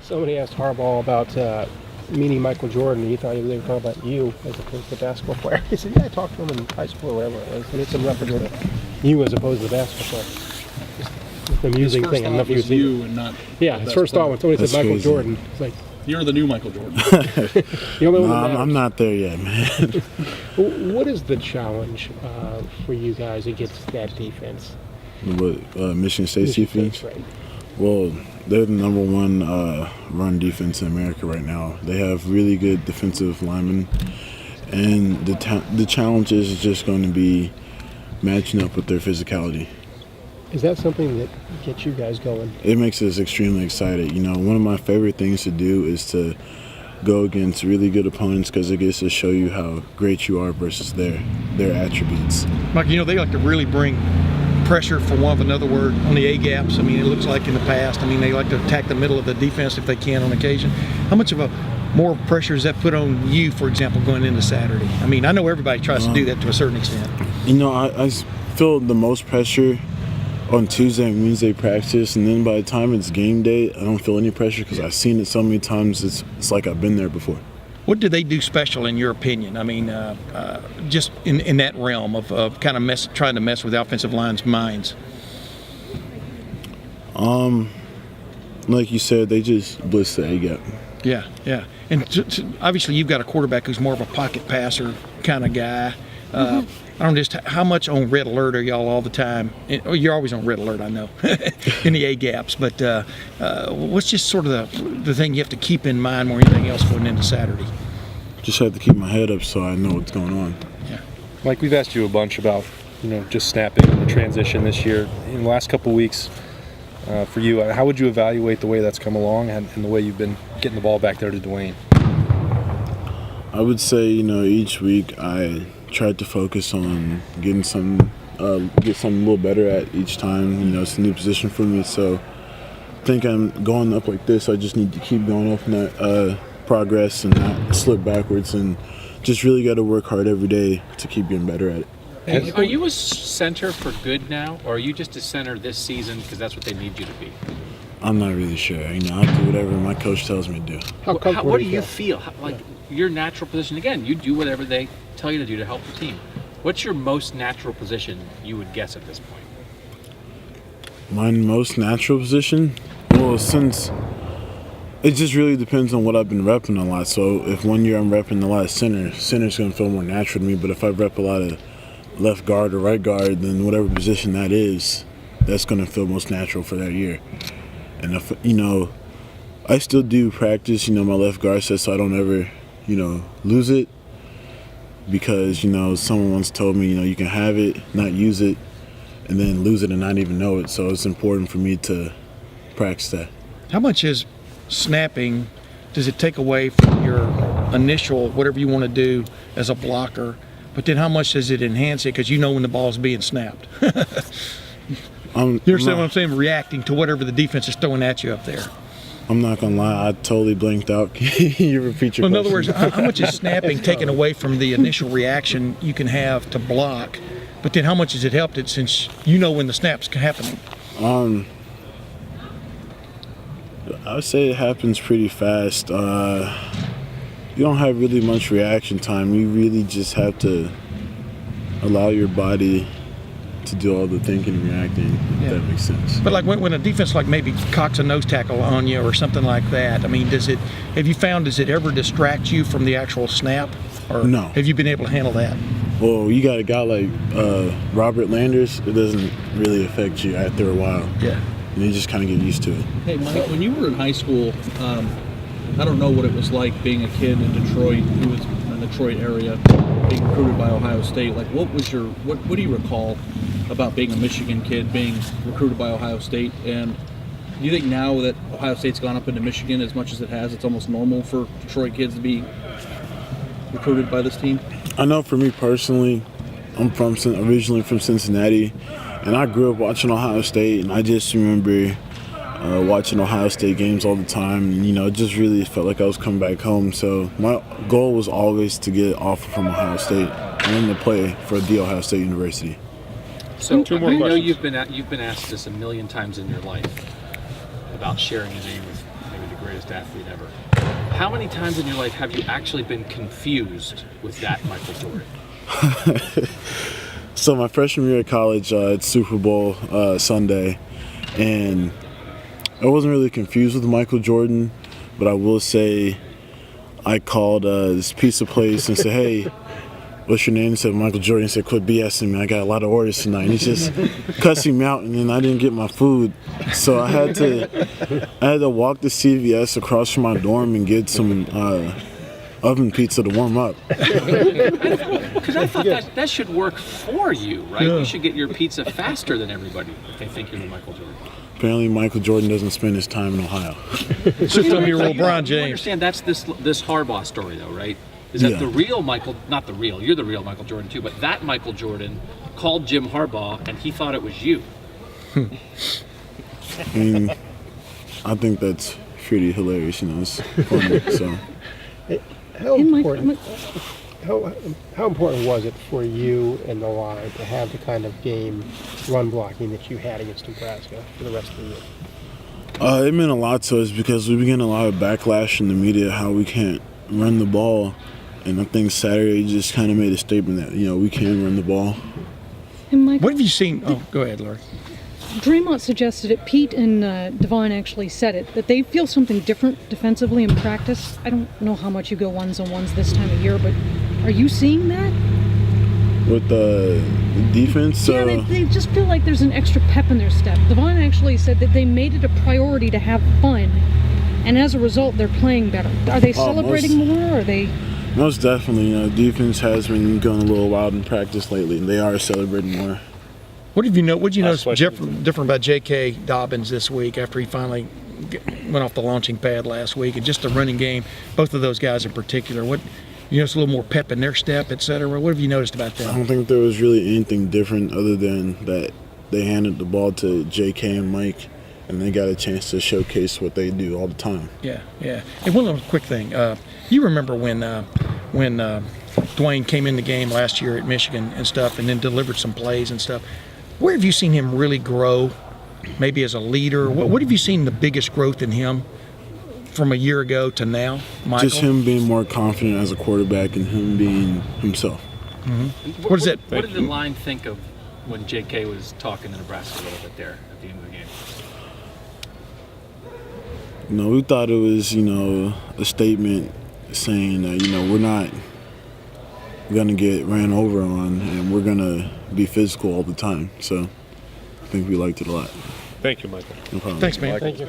Somebody asked Harbaugh about meeting Michael Jordan. He thought they were talking about you as opposed to the basketball player. He said, "Yeah, I talked to him in high school or whatever it was." And it's in reference to you as opposed to the basketball player. Just an amusing thing. I don't know if was you and not. Yeah, his first thought when somebody That's said Michael crazy. Jordan, it's like You're the new Michael Jordan. the only one that I'm matters. not there yet, man. What is the challenge for you guys against that defense? Michigan State's defense? Right. Well, they're the number one run defense in America right now. They have really good defensive linemen, and the challenge is just going to be matching up with their physicality. Is that something that gets you guys going? It makes us extremely excited. You know, one of my favorite things to do is to go against really good opponents because it gets to show you how great you are versus their attributes. Mike, you know, they like to really bring pressure, for want of another word, on the A-gaps. I mean, it looks like in the past, I mean, they like to attack the middle of the defense if they can on occasion. How much of a more pressure does that put on you, for example, going into Saturday? I mean, I know everybody tries to do that to a certain extent. You know, I feel the most pressure on Tuesday and Wednesday practice, and then by the time it's game day, I don't feel any pressure because I've seen it so many times. It's like I've been there before. What do they do special, in your opinion? I mean, just in that realm of kind of trying to mess with the offensive line's minds. Like you said, they just blitz the A-gap. Yeah, yeah. And obviously you've got a quarterback who's more of a pocket passer kind of guy. I don't know, just how much on red alert are y'all all the time? You're always on red alert, I know, in the A-gaps. But what's just sort of the thing you have to keep in mind more than anything else going into Saturday? Just have to keep my head up so I know what's going on. Yeah. Mike, we've asked you a bunch about, just snapping and the transition this year. In the last couple of weeks, for you, how would you evaluate the way that's come along and the way you've been getting the ball back there to Dwayne? I would say, each week I tried to focus on getting something a little better at each time. It's a new position for me, so I think I'm going up like this. I just need to keep going up in that progress and not slip backwards, and just really got to work hard every day to keep getting better at it. Are you a center for good now, or are you just a center this season because that's what they need you to be? I'm not really sure. I do whatever my coach tells me to do. What do you feel? Like your natural position? Again, you do whatever they tell you to do to help the team. What's your most natural position, you would guess, at this point? My most natural position? Well, since it just really depends on what I've been repping a lot. So if one year I'm repping a lot of center's going to feel more natural to me. But if I rep a lot of left guard or right guard, then whatever position that is, that's going to feel most natural for that year. And if, I still do practice, my left guard set so I don't ever, lose it. Because, someone once told me, you can have it, not use it, and then lose it and not even know it. So it's important for me to practice that. How much is snapping, does it take away from your initial, whatever you want to do as a blocker, but then how much does it enhance it because when the ball's being snapped? You understand what I'm saying? Reacting to whatever the defense is throwing at you up there. I'm not going to lie, I totally blanked out. Can you repeat your question? In other words, how much is snapping taken away from the initial reaction you can have to block, but then how much has it helped it since when the snap's happening? I would say it happens pretty fast. You don't have really much reaction time. You really just have to allow your body to do all the thinking and reacting, if that makes sense. But like when a defense maybe cocks a nose tackle on you or something like that, I mean, does it ever distract you from the actual snap? Or No. Have you been able to handle that? Well, you got a guy like Robert Landers, it doesn't really affect you after a while. Yeah. And you just kind of get used to it. Hey, Mike, when you were in high school, I don't know what it was like being a kid in Detroit, who was in the Detroit area, being recruited by Ohio State. Like, what do you recall about being a Michigan kid, being recruited by Ohio State? And do you think now that Ohio State's gone up into Michigan as much as it has, it's almost normal for Detroit kids to be recruited by this team? I know for me personally, I'm originally from Cincinnati, and I grew up watching Ohio State, and I just remember watching Ohio State games all the time, and it just really felt like I was coming back home. So my goal was always to get an offer from Ohio State and to play for the Ohio State University. So Two more I know questions. you've been asked this a million times in your life about sharing a name with maybe the greatest greatest athlete ever. How many times in your life have you actually been confused with that Michael Jordan? So my freshman year at college, it's Super Bowl Sunday, and I wasn't really confused with Michael Jordan, but I will say I called this pizza place and said, "Hey, what's your name?" He said, "Michael Jordan." He said, "Quit BSing me. I got a lot of orders tonight." And he's just cussing me out, and then I didn't get my food, so I had to walk to CVS across from my dorm and get some oven pizza to warm up. Because I thought that should work for you, right? You should get your pizza faster than everybody if they think you're the Michael Jordan. Apparently, Michael Jordan doesn't spend his time in Ohio. It's just like your So LeBron you James. understand that's this Harbaugh story, though, right? Is that Yeah. the real Michael? Not the real. You're the real Michael Jordan too, but that Michael Jordan called Jim Harbaugh, and he thought it was you. I mean, I think that's pretty hilarious, you know, it's funny, so. How And important? How important was it for you and the line to have the kind of game run blocking that you had against Nebraska for the rest of the year? It meant a lot to us because we began a lot of backlash in the media how we can't run the ball. And I think Saturday just kind of made a statement that, you know, we can run the ball. And Michael, What have you seen? Oh, go ahead, Laurie. Draymond suggested it. Pete and Devon actually said it, that they feel something different defensively in practice. I don't know how much you go ones-on-ones this time of year, but are you seeing that? With the defense, Yeah, they just feel like there's an extra pep in their step. Devon actually said that they made it a priority to have fun, and as a result, they're playing better. Are they celebrating more, or are they... most definitely, you know, defense has been going a little wild in practice lately, and they are celebrating more. What have you know? What did you Last notice question. different about J.K. Dobbins this week after he finally went off the launching pad last week, and just the running game? Both of those guys in particular. What you notice a little more pep in their step, et cetera. What have you noticed about I them? don't think there was really anything different other than that they handed the ball to J.K. and Mike, and they got a chance to showcase what they do all the time. Yeah, yeah. And one little quick thing. You remember when Dwayne came in the game last year at Michigan and stuff, and then delivered some plays and stuff. Where have you seen him really grow? Maybe as a leader. What have you seen the biggest growth in him from a year ago to now, Michael? Just him being more confident as a quarterback and him being himself. What is it? What did the line think of when J.K. was talking to Nebraska a little bit there at the end of the game? You know, we thought it was, you know, a statement saying that, you know, we're not going to get ran over on and we're going to be physical all the time. So I think we liked it a lot. Thank you, Michael. No problem. Thanks, man. Thank you.